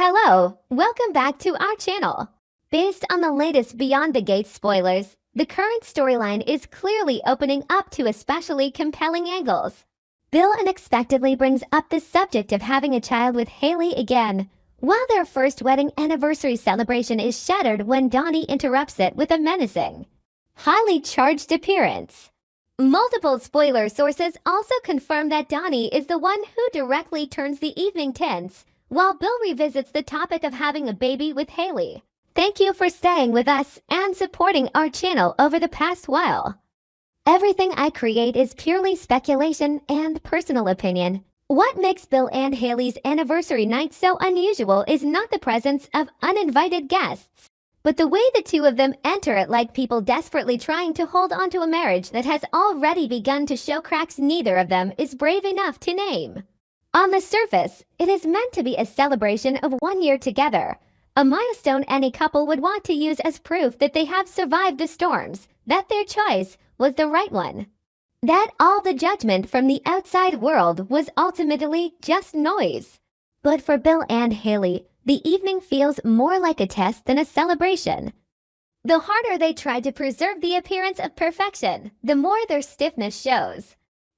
Hello, welcome back to our channel. Based on the latest Beyond the Gates spoilers, the current storyline is clearly opening up to especially compelling angles. Bill unexpectedly brings up the subject of having a child with Hayley again, while their first wedding anniversary celebration is shattered when Donnie interrupts it with a menacing, highly charged appearance. Multiple spoiler sources also confirm that Donnie is the one who directly turns the evening tense, while Bill revisits the topic of having a baby with Hayley. Thank you for staying with us and supporting our channel over the past while. Everything I create is purely speculation and personal opinion. What makes Bill and Hayley's anniversary night so unusual is not the presence of uninvited guests, but the way the two of them enter it like people desperately trying to hold on to a marriage that has already begun to show cracks neither of them is brave enough to name. On the surface, it is meant to be a celebration of 1 year together, a milestone any couple would want to use as proof that they have survived the storms, that their choice was the right one. That all the judgment from the outside world was ultimately just noise. But for Bill and Hayley, the evening feels more like a test than a celebration. The harder they try to preserve the appearance of perfection, the more their stiffness shows.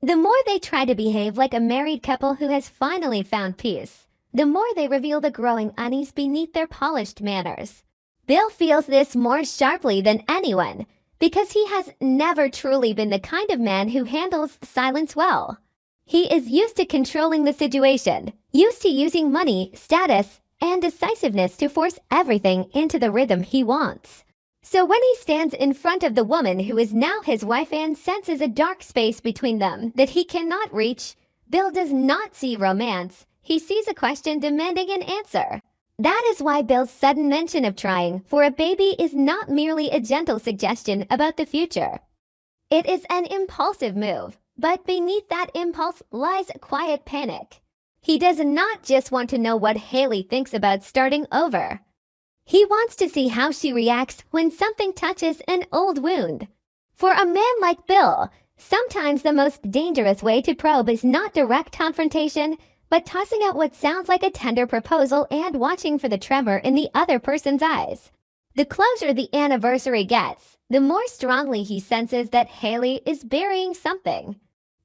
The more they try to behave like a married couple who has finally found peace, the more they reveal the growing unease beneath their polished manners. Bill feels this more sharply than anyone, because he has never truly been the kind of man who handles silence well. He is used to controlling the situation, used to using money, status, and decisiveness to force everything into the rhythm he wants. So when he stands in front of the woman who is now his wife and senses a dark space between them that he cannot reach, Bill does not see romance, he sees a question demanding an answer. That is why Bill's sudden mention of trying for a baby is not merely a gentle suggestion about the future. It is an impulsive move, but beneath that impulse lies a quiet panic. He does not just want to know what Hayley thinks about starting over. He wants to see how she reacts when something touches an old wound. For a man like Bill, sometimes the most dangerous way to probe is not direct confrontation, but tossing out what sounds like a tender proposal and watching for the tremor in the other person's eyes. The closer the anniversary gets, the more strongly he senses that Hayley is burying something.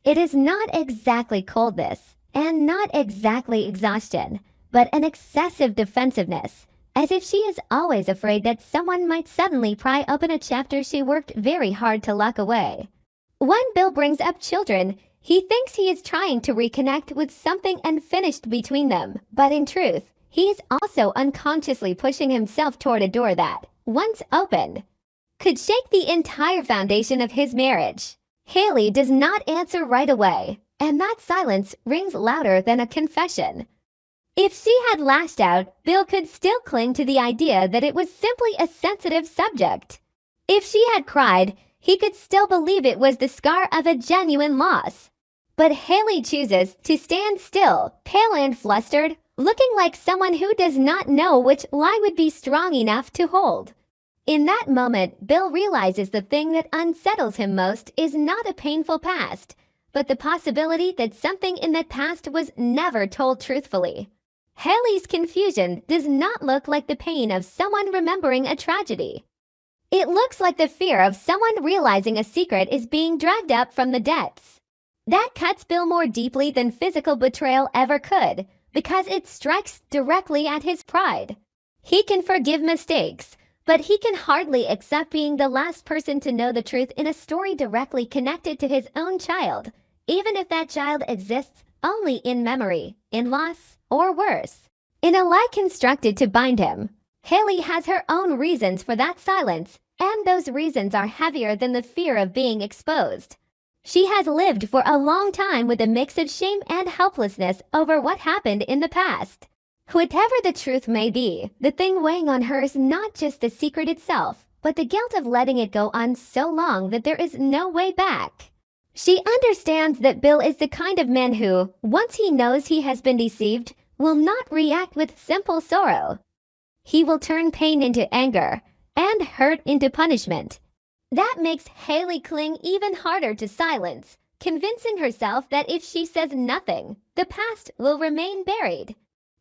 It is not exactly coldness, and not exactly exhaustion, but an excessive defensiveness, as if she is always afraid that someone might suddenly pry open a chapter she worked very hard to lock away. When Bill brings up children, he thinks he is trying to reconnect with something unfinished between them, but in truth, he is also unconsciously pushing himself toward a door that, once opened, could shake the entire foundation of his marriage. Hayley does not answer right away, and that silence rings louder than a confession. If she had lashed out, Bill could still cling to the idea that it was simply a sensitive subject. If she had cried, he could still believe it was the scar of a genuine loss. But Hayley chooses to stand still, pale and flustered, looking like someone who does not know which lie would be strong enough to hold. In that moment, Bill realizes the thing that unsettles him most is not a painful past, but the possibility that something in that past was never told truthfully. Hayley's confusion does not look like the pain of someone remembering a tragedy. It looks like the fear of someone realizing a secret is being dragged up from the depths. That cuts Bill more deeply than physical betrayal ever could, because it strikes directly at his pride. He can forgive mistakes, but he can hardly accept being the last person to know the truth in a story directly connected to his own child, even if that child exists only in memory, in loss, or worse, in a lie constructed to bind him. Hayley has her own reasons for that silence, and those reasons are heavier than the fear of being exposed. She has lived for a long time with a mix of shame and helplessness over what happened in the past. Whatever the truth may be, the thing weighing on her is not just the secret itself, but the guilt of letting it go on so long that there is no way back. She understands that Bill is the kind of man who, once he knows he has been deceived, will not react with simple sorrow. He will turn pain into anger, and hurt into punishment. That makes Hayley cling even harder to silence, convincing herself that if she says nothing, the past will remain buried.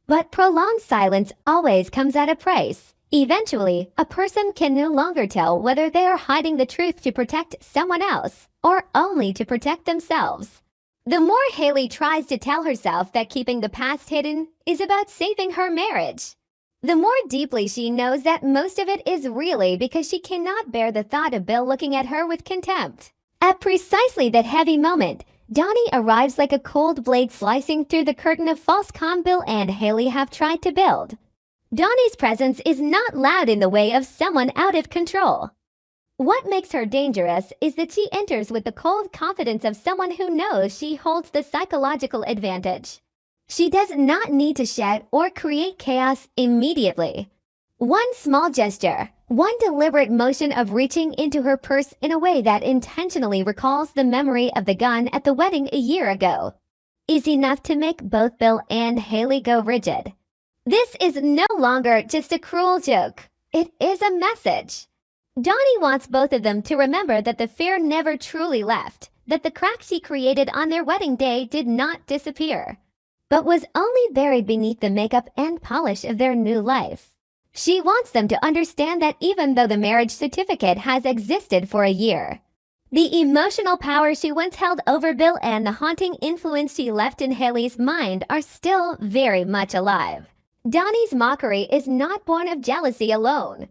But prolonged silence always comes at a price. Eventually, a person can no longer tell whether they are hiding the truth to protect someone else or only to protect themselves. The more Hayley tries to tell herself that keeping the past hidden is about saving her marriage, the more deeply she knows that most of it is really because she cannot bear the thought of Bill looking at her with contempt. At precisely that heavy moment, Donnie arrives like a cold blade slicing through the curtain of false calm Bill and Hayley have tried to build. Donnie's presence is not loud in the way of someone out of control. What makes her dangerous is that she enters with the cold confidence of someone who knows she holds the psychological advantage. She does not need to shout or create chaos immediately. One small gesture, one deliberate motion of reaching into her purse in a way that intentionally recalls the memory of the gun at the wedding a year ago, is enough to make both Bill and Hayley go rigid. This is no longer just a cruel joke. It is a message. Donnie wants both of them to remember that the fear never truly left, that the crack she created on their wedding day did not disappear, but was only buried beneath the makeup and polish of their new life. She wants them to understand that even though the marriage certificate has existed for a year, the emotional power she once held over Bill and the haunting influence she left in Hayley's mind are still very much alive. Donnie's mockery is not born of jealousy alone.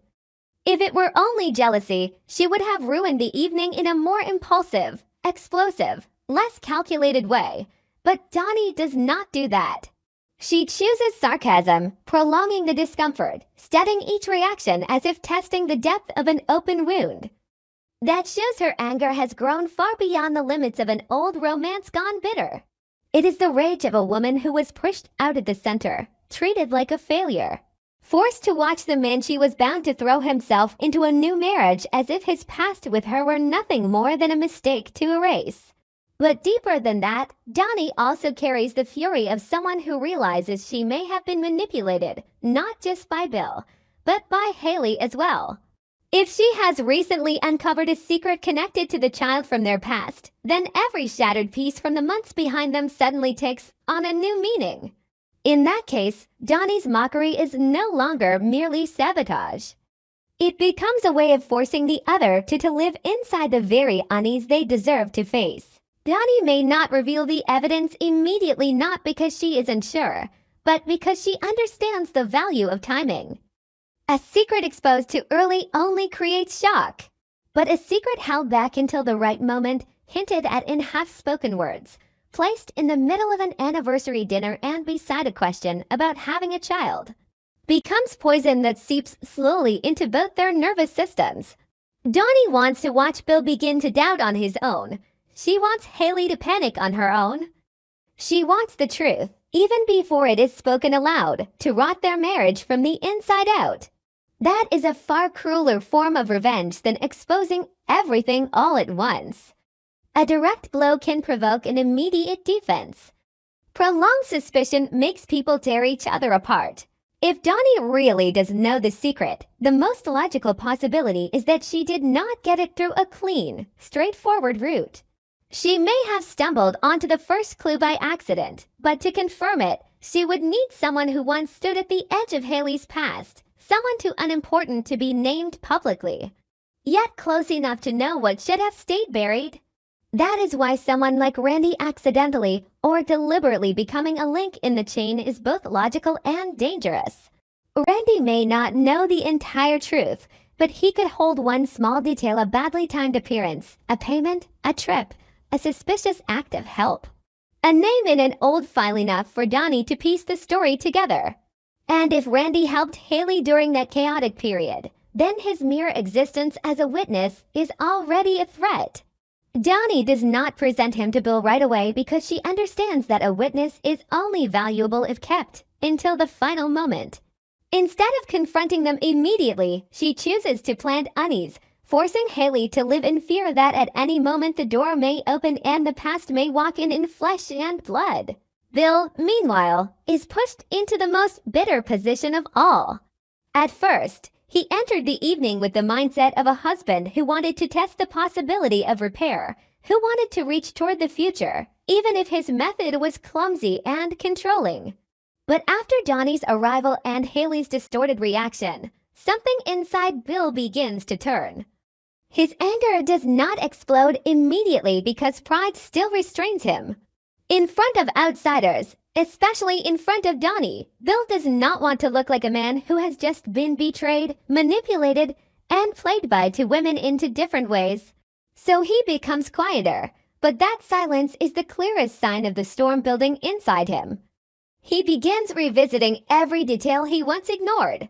If it were only jealousy, she would have ruined the evening in a more impulsive, explosive, less calculated way. But Donnie does not do that. She chooses sarcasm, prolonging the discomfort, studying each reaction as if testing the depth of an open wound. That shows her anger has grown far beyond the limits of an old romance gone bitter. It is the rage of a woman who was pushed out at the center, treated like a failure, forced to watch the man she was bound to throw himself into a new marriage as if his past with her were nothing more than a mistake to erase. But deeper than that, Donnie also carries the fury of someone who realizes she may have been manipulated, not just by Bill, but by Hayley as well. If she has recently uncovered a secret connected to the child from their past, then every shattered piece from the months behind them suddenly takes on a new meaning. In that case, Donnie's mockery is no longer merely sabotage. It becomes a way of forcing the other to live inside the very unease they deserve to face. Donnie may not reveal the evidence immediately, not because she isn't sure, but because she understands the value of timing. A secret exposed too early only creates shock, but a secret held back until the right moment, hinted at in half-spoken words, placed in the middle of an anniversary dinner and beside a question about having a child, becomes poison that seeps slowly into both their nervous systems. Donnie wants to watch Bill begin to doubt on his own. She wants Hayley to panic on her own. She wants the truth, even before it is spoken aloud, to rot their marriage from the inside out. That is a far crueler form of revenge than exposing everything all at once. A direct blow can provoke an immediate defense. Prolonged suspicion makes people tear each other apart. If Donnie really does know the secret, the most logical possibility is that she did not get it through a clean, straightforward route. She may have stumbled onto the first clue by accident, but to confirm it, she would need someone who once stood at the edge of Hayley's past, someone too unimportant to be named publicly, yet close enough to know what should have stayed buried. That is why someone like Randy accidentally or deliberately becoming a link in the chain is both logical and dangerous. Randy may not know the entire truth, but he could hold one small detail, a badly timed appearance, a payment, a trip, a suspicious act of help, a name in an old file enough for Donnie to piece the story together. And if Randy helped Hayley during that chaotic period, then his mere existence as a witness is already a threat. Donnie does not present him to Bill right away because she understands that a witness is only valuable if kept until the final moment. Instead of confronting them immediately, she chooses to plant unease, forcing Hayley to live in fear that at any moment the door may open and the past may walk in flesh and blood. Bill, meanwhile, is pushed into the most bitter position of all. At first, he entered the evening with the mindset of a husband who wanted to test the possibility of repair, who wanted to reach toward the future, even if his method was clumsy and controlling. But after Donnie's arrival and Hayley's distorted reaction, something inside Bill begins to turn. His anger does not explode immediately because pride still restrains him. In front of outsiders, especially in front of Donnie, Bill does not want to look like a man who has just been betrayed, manipulated, and played by two women into different ways. So he becomes quieter, but that silence is the clearest sign of the storm building inside him. He begins revisiting every detail he once ignored.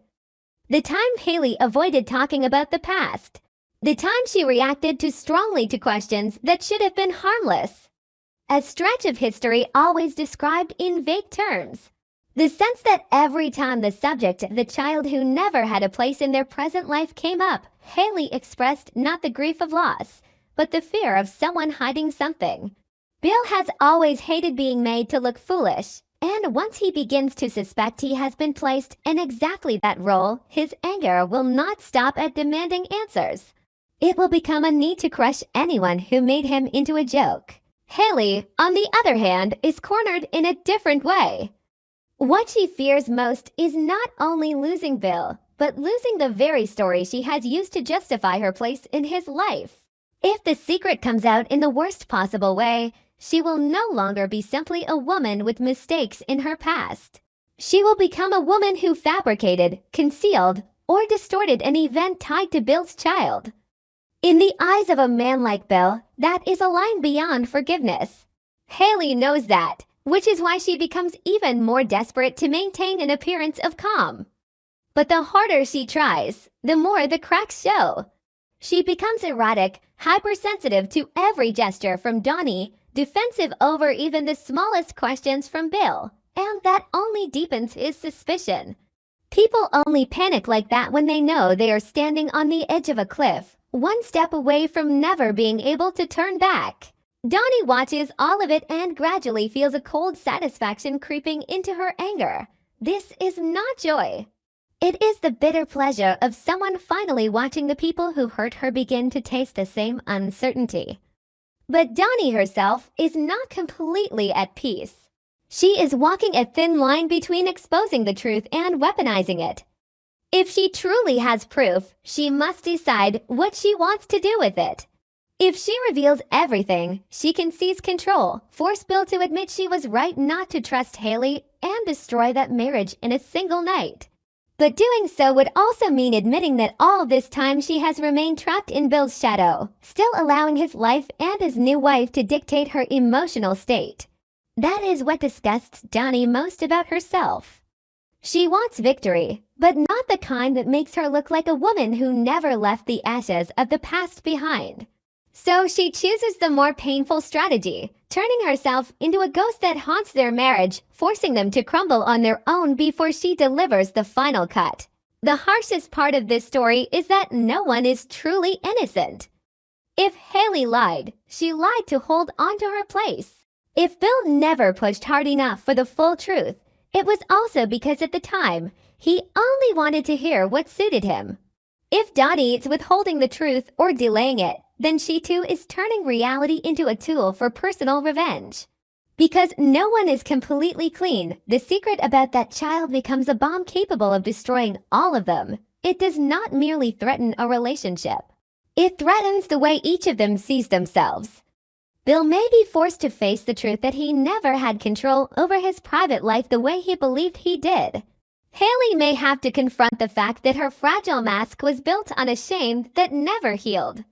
The time Hayley avoided talking about the past. The time she reacted too strongly to questions that should have been harmless. A stretch of history always described in vague terms. The sense that every time the subject, the child who never had a place in their present life, came up, Hayley expressed not the grief of loss, but the fear of someone hiding something. Bill has always hated being made to look foolish, and once he begins to suspect he has been placed in exactly that role, his anger will not stop at demanding answers. It will become a need to crush anyone who made him into a joke. Hayley, on the other hand, is cornered in a different way. What she fears most is not only losing Bill, but losing the very story she has used to justify her place in his life. If the secret comes out in the worst possible way, she will no longer be simply a woman with mistakes in her past. She will become a woman who fabricated, concealed, or distorted an event tied to Bill's child. In the eyes of a man like Bill, that is a line beyond forgiveness. Hayley knows that, which is why she becomes even more desperate to maintain an appearance of calm. But the harder she tries, the more the cracks show. She becomes erratic, hypersensitive to every gesture from Donnie, defensive over even the smallest questions from Bill, and that only deepens his suspicion. People only panic like that when they know they are standing on the edge of a cliff, one step away from never being able to turn back. Donnie watches all of it and gradually feels a cold satisfaction creeping into her anger. This is not joy. It is the bitter pleasure of someone finally watching the people who hurt her begin to taste the same uncertainty. But Dani herself is not completely at peace. She is walking a thin line between exposing the truth and weaponizing it. If she truly has proof, she must decide what she wants to do with it. If she reveals everything, she can seize control, force Bill to admit she was right not to trust Hayley, and destroy that marriage in a single night. But doing so would also mean admitting that all this time she has remained trapped in Bill's shadow, still allowing his life and his new wife to dictate her emotional state. That is what disgusts Dani most about herself. She wants victory, but not the kind that makes her look like a woman who never left the ashes of the past behind. So she chooses the more painful strategy, turning herself into a ghost that haunts their marriage, forcing them to crumble on their own before she delivers the final cut. The harshest part of this story is that no one is truly innocent. If Hayley lied, she lied to hold on to her place. If Bill never pushed hard enough for the full truth, it was also because at the time, he only wanted to hear what suited him. If Dani is withholding the truth or delaying it, then she too is turning reality into a tool for personal revenge. Because no one is completely clean, the secret about that child becomes a bomb capable of destroying all of them. It does not merely threaten a relationship. It threatens the way each of them sees themselves. Bill may be forced to face the truth that he never had control over his private life the way he believed he did. Hayley may have to confront the fact that her fragile mask was built on a shame that never healed.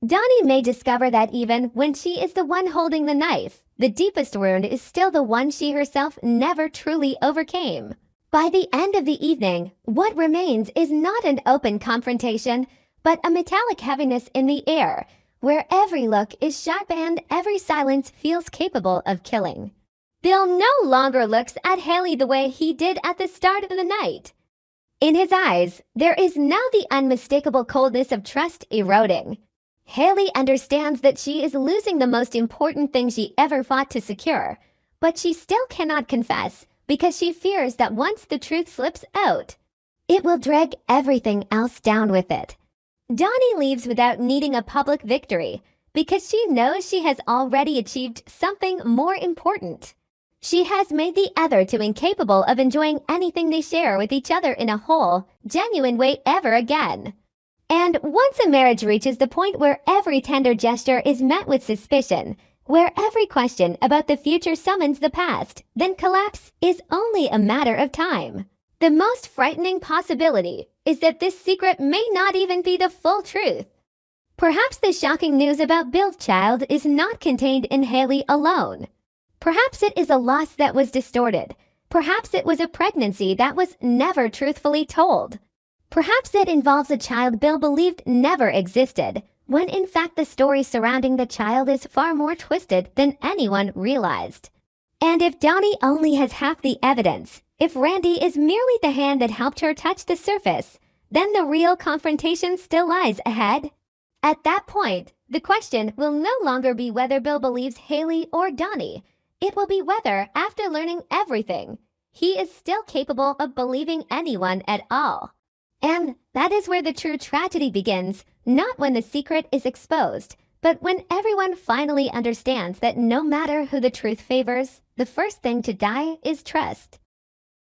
Dani may discover that even when she is the one holding the knife, the deepest wound is still the one she herself never truly overcame. By the end of the evening, what remains is not an open confrontation, but a metallic heaviness in the air, where every look is sharp and every silence feels capable of killing. Bill no longer looks at Hayley the way he did at the start of the night. In his eyes, there is now the unmistakable coldness of trust eroding. Hayley understands that she is losing the most important thing she ever fought to secure, but she still cannot confess because she fears that once the truth slips out, it will drag everything else down with it. Dani leaves without needing a public victory because she knows she has already achieved something more important. She has made the other two incapable of enjoying anything they share with each other in a whole, genuine way ever again. And once a marriage reaches the point where every tender gesture is met with suspicion, where every question about the future summons the past, then collapse is only a matter of time. The most frightening possibility is that this secret may not even be the full truth. Perhaps the shocking news about Bill's child is not contained in Hayley alone. Perhaps it is a loss that was distorted. Perhaps it was a pregnancy that was never truthfully told. Perhaps it involves a child Bill believed never existed, when in fact the story surrounding the child is far more twisted than anyone realized. And if Donnie only has half the evidence, if Randy is merely the hand that helped her touch the surface, then the real confrontation still lies ahead. At that point, the question will no longer be whether Bill believes Hayley or Donnie. It will be whether, after learning everything, he is still capable of believing anyone at all. And that is where the true tragedy begins, not when the secret is exposed, but when everyone finally understands that no matter who the truth favors, the first thing to die is trust.